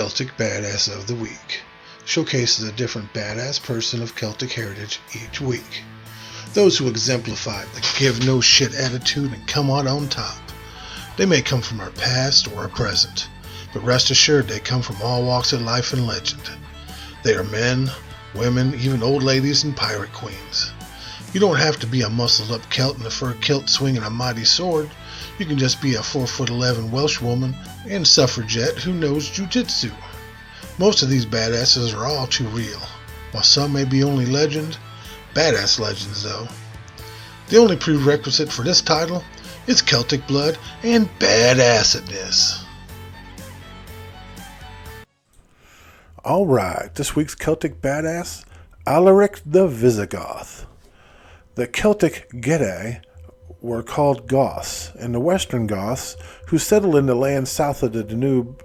Celtic Badass of the Week showcases a different badass person of Celtic heritage each week. Those who exemplify the give no shit attitude and come out on top. They may come from our past or our present, but rest assured they come from all walks of life and legend. They are men, women, even old ladies and pirate queens. You don't have to be a muscled-up Celt in a fur kilt swinging a mighty sword. You can just be a 4'11" Welsh woman and suffragette who knows jujitsu. Most of these badasses are all too real. While some may be only legend, badass legends though. The only prerequisite for this title is Celtic blood and badassedness. Alright, this week's Celtic badass, Alaric the Visigoth. The Celtic Getae were called Goths, and the Western Goths, who settled in the land south of the Danube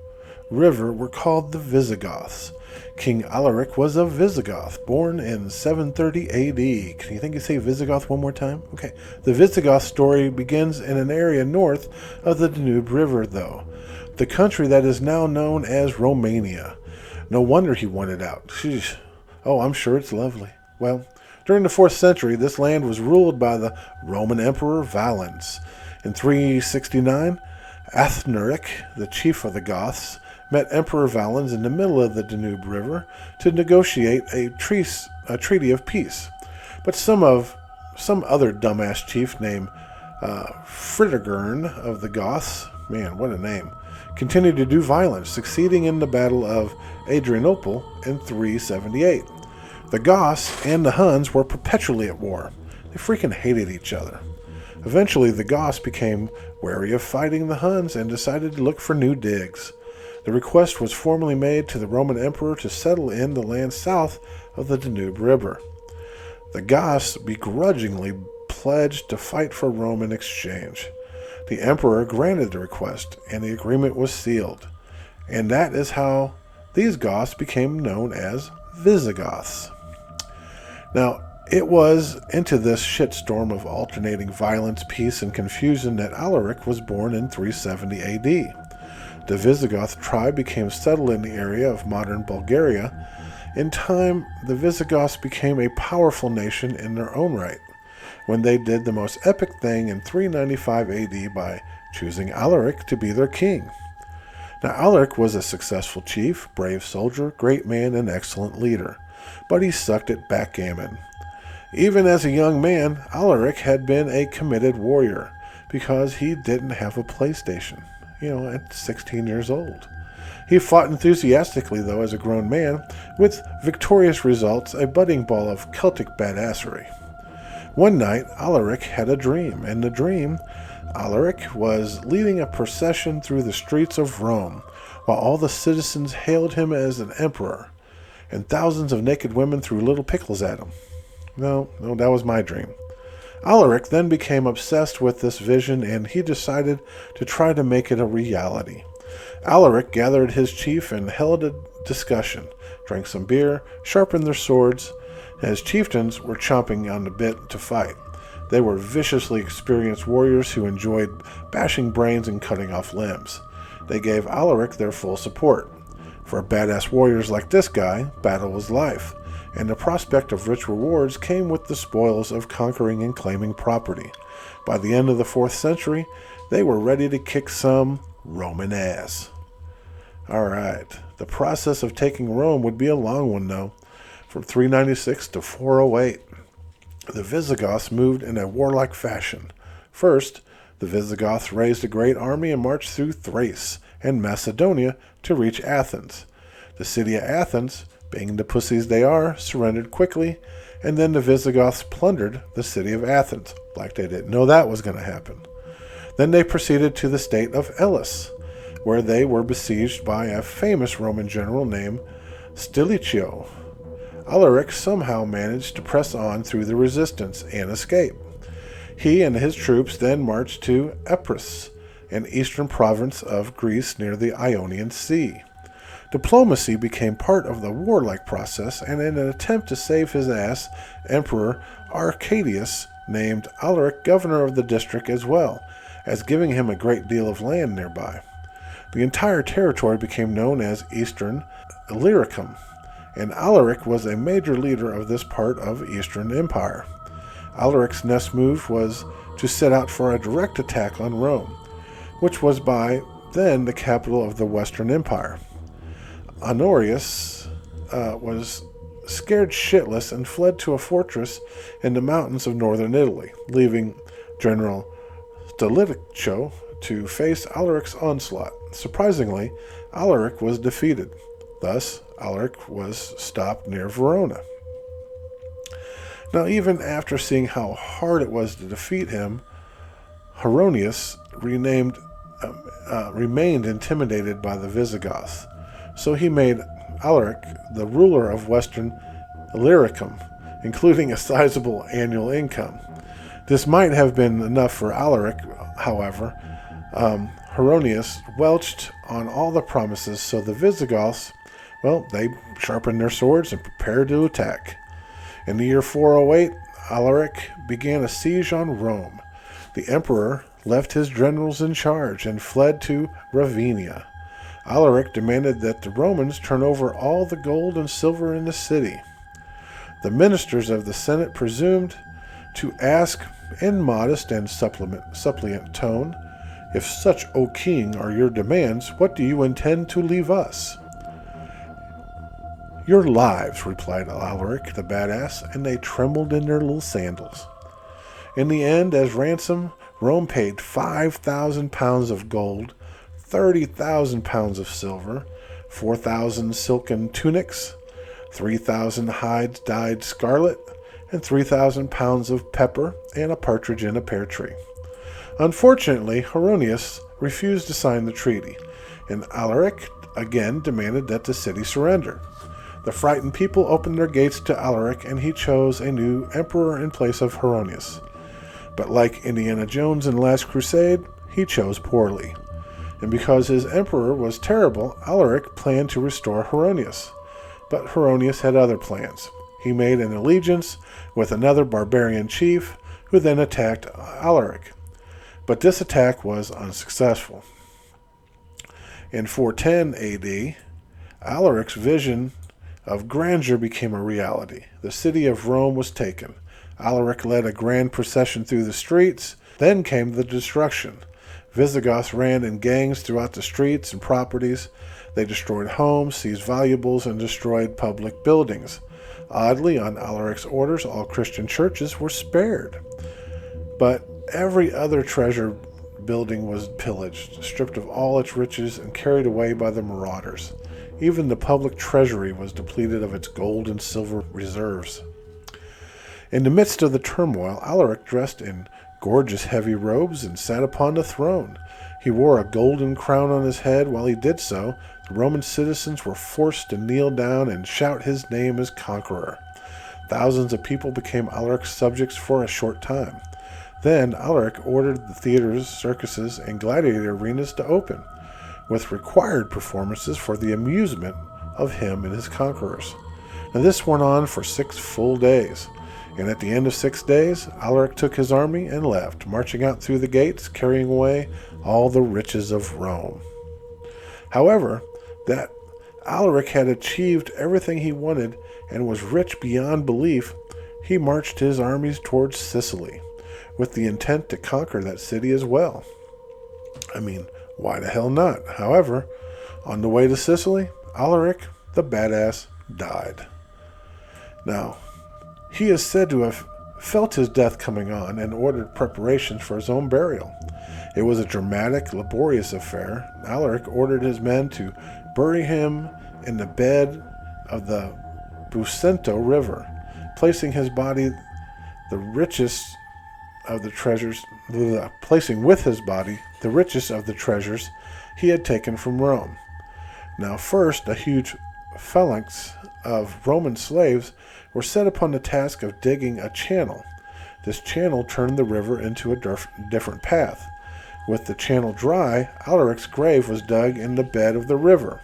River, were called the Visigoths. King Alaric was a Visigoth, born in 730 AD. Can you think you say Visigoth one more time? Okay. The Visigoth story begins in an area north of the Danube River, though, the country that is now known as Romania. No wonder he wanted out. Sheesh. Oh, I'm sure it's lovely. Well, during the 4th century, this land was ruled by the Roman Emperor Valens. In 369, Athanaric, the chief of the Goths, met Emperor Valens in the middle of the Danube River to negotiate a treaty of peace. But some other dumbass chief named Fritigern of the Goths, man, what a name, continued to do violence, succeeding in the Battle of Adrianople in 378. The Goths and the Huns were perpetually at war. They freaking hated each other. Eventually, the Goths became wary of fighting the Huns and decided to look for new digs. The request was formally made to the Roman Emperor to settle in the land south of the Danube River. The Goths begrudgingly pledged to fight for Rome in exchange. The Emperor granted the request, and the agreement was sealed. And that is how these Goths became known as Visigoths. Now, it was into this shitstorm of alternating violence, peace, and confusion that Alaric was born in 370 AD. The Visigoth tribe became settled in the area of modern Bulgaria. In time, the Visigoths became a powerful nation in their own right, when they did the most epic thing in 395 AD by choosing Alaric to be their king. Now, Alaric was a successful chief, brave soldier, great man, and excellent leader, but he sucked at backgammon. Even as a young man, Alaric had been a committed warrior because he didn't have a PlayStation, at 16 years old. He fought enthusiastically, though, as a grown man, with victorious results, a budding ball of Celtic badassery. One night, Alaric had a dream. In the dream, Alaric was leading a procession through the streets of Rome, while all the citizens hailed him as an emperor, and thousands of naked women threw little pickles at him. No, that was my dream. Alaric then became obsessed with this vision, and he decided to try to make it a reality. Alaric gathered his chief and held a discussion, drank some beer, sharpened their swords, and his chieftains were chomping on the bit to fight. They were viciously experienced warriors who enjoyed bashing brains and cutting off limbs. They gave Alaric their full support. For badass warriors like this guy, battle was life, and the prospect of rich rewards came with the spoils of conquering and claiming property. By the end of the 4th century, they were ready to kick some Roman ass. Alright, the process of taking Rome would be a long one though, from 396 to 408. The Visigoths moved in a warlike fashion. First, the Visigoths raised a great army and marched through Thrace and Macedonia to reach Athens. The city of Athens, being the pussies they are, surrendered quickly, and then the Visigoths plundered the city of Athens, like they didn't know that was going to happen. Then they proceeded to the state of Elis, where they were besieged by a famous Roman general named Stilicho. Alaric somehow managed to press on through the resistance and escape. He and his troops then marched to Epirus, an eastern province of Greece near the Ionian Sea. Diplomacy became part of the warlike process, and in an attempt to save his ass, Emperor Arcadius named Alaric governor of the district as well, as giving him a great deal of land nearby. The entire territory became known as Eastern Illyricum, and Alaric was a major leader of this part of Eastern Empire. Alaric's next move was to set out for a direct attack on Rome, which was by then the capital of the Western Empire. Honorius was scared shitless and fled to a fortress in the mountains of northern Italy, leaving General Stilicho to face Alaric's onslaught. Surprisingly, Alaric was defeated. Thus, Alaric was stopped near Verona. Now, even after seeing how hard it was to defeat him, Honorius remained intimidated by the Visigoths. So he made Alaric the ruler of Western Illyricum, including a sizable annual income. This might have been enough for Alaric, however. Honorius welched on all the promises, so the Visigoths, they sharpened their swords and prepared to attack. In the year 408, Alaric began a siege on Rome. The emperor left his generals in charge and fled to Ravenna. Alaric demanded that the Romans turn over all the gold and silver in the city. The ministers of the Senate presumed to ask in modest and suppliant tone, "If such, O king, are your demands, what do you intend to leave us?" "Your lives," replied Alaric the badass, and they trembled in their little sandals. In the end, as ransom, Rome paid 5,000 pounds of gold, 30,000 pounds of silver, 4,000 silken tunics, 3,000 hides dyed scarlet, and 3,000 pounds of pepper and a partridge in a pear tree. Unfortunately, Honorius refused to sign the treaty, and Alaric again demanded that the city surrender. The frightened people opened their gates to Alaric, and he chose a new emperor in place of Honorius. But like Indiana Jones in The Last Crusade, he chose poorly. And because his emperor was terrible, Alaric planned to restore Honorius. But Honorius had other plans. He made an allegiance with another barbarian chief, who then attacked Alaric. But this attack was unsuccessful. In 410 AD, Alaric's vision of grandeur became a reality. The city of Rome was taken. Alaric led a grand procession through the streets. Then came the destruction. Visigoths ran in gangs throughout the streets and properties. They destroyed homes, seized valuables, and destroyed public buildings. Oddly, on Alaric's orders, all Christian churches were spared. But every other treasure building was pillaged, stripped of all its riches, and carried away by the marauders. Even the public treasury was depleted of its gold and silver reserves. In the midst of the turmoil, Alaric dressed in gorgeous heavy robes and sat upon the throne. He wore a golden crown on his head. While he did so, the Roman citizens were forced to kneel down and shout his name as conqueror. Thousands of people became Alaric's subjects for a short time. Then Alaric ordered the theaters, circuses, and gladiator arenas to open, with required performances for the amusement of him and his conquerors. Now this went on for 6 full days, and at the end of 6 days, Alaric took his army and left, marching out through the gates, carrying away all the riches of Rome. However, that Alaric had achieved everything he wanted and was rich beyond belief, he marched his armies towards Sicily, with the intent to conquer that city as well. Why the hell not? However, on the way to Sicily, Alaric, the badass, died. Now, he is said to have felt his death coming on and ordered preparations for his own burial. It was a dramatic, laborious affair. Alaric ordered his men to bury him in the bed of the Busento River, placing with his body the richest of the treasures he had taken from Rome. Now first, a huge phalanx of Roman slaves were set upon the task of digging a channel. This channel turned the river into a different path. With the channel dry, Alaric's grave was dug in the bed of the river.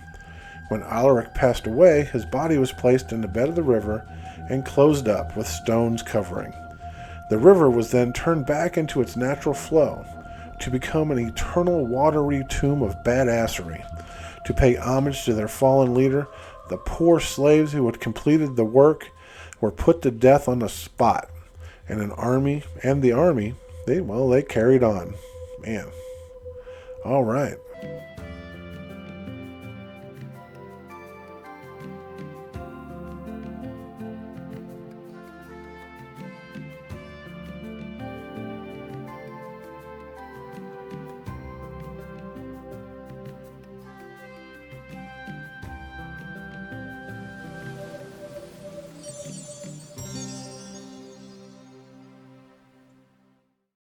When Alaric passed away, his body was placed in the bed of the river and closed up with stones covering. The river was then turned back into its natural flow. to become an eternal watery tomb of badassery, to pay homage to their fallen leader. The poor slaves who had completed the work were put to death on the spot, and the army, they carried on. Man. All right.